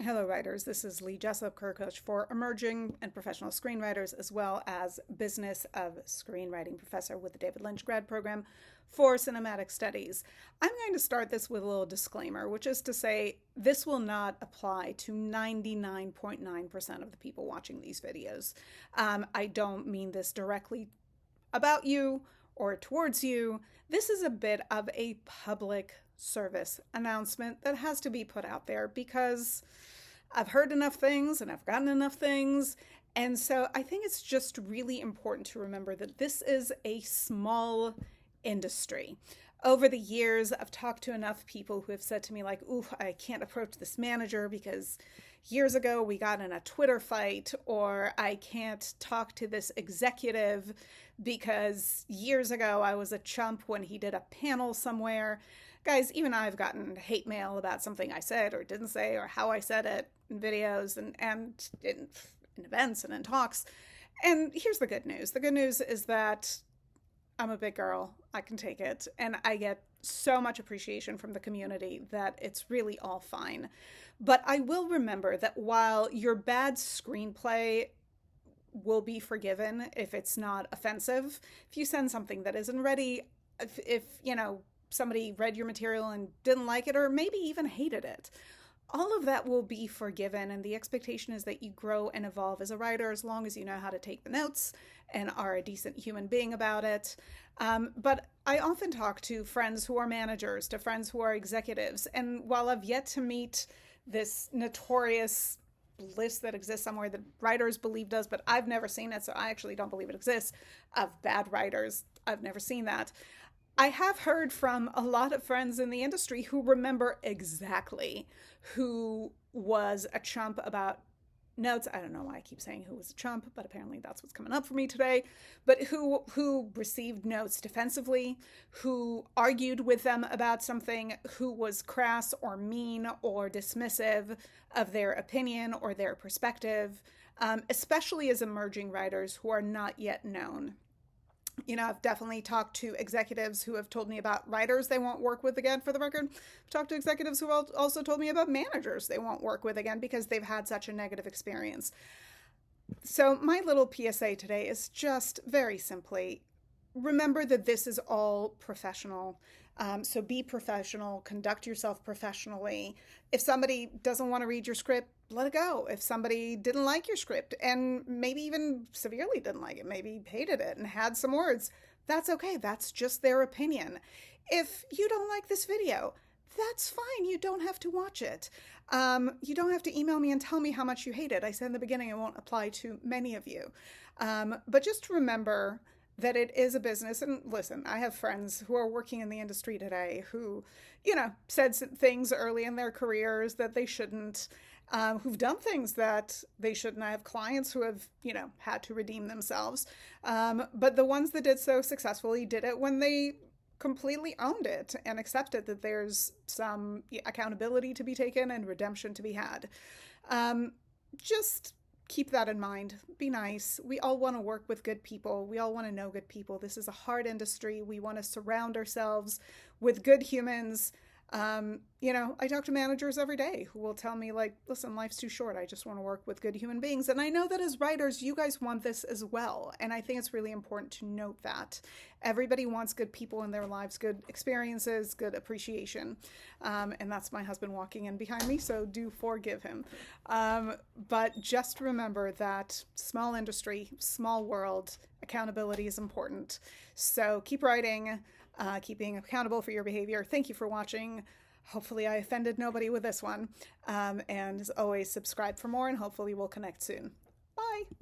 Hello, writers. This is Lee Jessup, career coach for emerging and professional screenwriters, as well as business of screenwriting professor with the David Lynch grad program for cinematic studies. I'm going to start this with a little disclaimer, which is to say this will not apply to 99.9% of the people watching these videos. I don't mean this directly about you or towards you. This is a bit of a public service announcement that has to be put out there because I've heard enough things and I've gotten enough things. And so I think it's just really important to remember that this is a small industry. Over the years, I've talked to enough people who have said to me, like, ooh, I can't approach this manager because years ago we got in a Twitter fight, or I can't talk to this executive because years ago I was a chump when he did a panel somewhere. Guys, even I've gotten hate mail about something I said or didn't say or how I said it in videos and in events and in talks. And here's the good news. The good news is that I'm a big girl. I can take it. And I get so much appreciation from the community that it's really all fine. But I will remember that while your bad screenplay will be forgiven if it's not offensive, if you send something that isn't ready, if somebody read your material and didn't like it or maybe even hated it, all of that will be forgiven. And the expectation is that you grow and evolve as a writer as long as you know how to take the notes and are a decent human being about it. But I often talk to friends who are managers, to friends who are executives. And while I've yet to meet this notorious list that exists somewhere that writers believe does, but I've never seen it, so I actually don't believe it exists, of bad writers. I've never seen that. I have heard from a lot of friends in the industry who remember exactly who was a chump about notes. I don't know why I keep saying who was a chump, but apparently that's what's coming up for me today. But who received notes defensively, who argued with them about something, who was crass or mean or dismissive of their opinion or their perspective, especially as emerging writers who are not yet known. I've definitely talked to executives who have told me about writers they won't work with again, for the record. I've talked to executives who also told me about managers they won't work with again because they've had such a negative experience. So, my little PSA today is just very simply remember that this is all professional. So be professional, conduct yourself professionally. If somebody doesn't want to read your script, let it go. If somebody didn't like your script and maybe even severely didn't like it, maybe hated it and had some words, that's okay. That's just their opinion. If you don't like this video, that's fine. You don't have to watch it. You don't have to email me and tell me how much you hate it. I said in the beginning it won't apply to many of you. But just remember that it is a business. And listen, I have friends who are working in the industry today who, said things early in their careers that they shouldn't, who've done things that they shouldn't. I have clients who have, had to redeem themselves. But the ones that did so successfully did it when they completely owned it and accepted that there's some accountability to be taken and redemption to be had. Just keep that in mind. Be nice. We all want to work with good people. We all want to know good people. This is a hard industry. We want to surround ourselves with good humans. I talk to managers every day who will tell me, like, listen, life's too short. I just want to work with good human beings. And I know that as writers, you guys want this as well. And I think it's really important to note that everybody wants good people in their lives, good experiences, good appreciation. And that's my husband walking in behind me, so do forgive him. But just remember that small industry, small world, accountability is important. So keep writing. Keep being accountable for your behavior. Thank you for watching. Hopefully I offended nobody with this one. And as always, subscribe for more and hopefully we'll connect soon. Bye.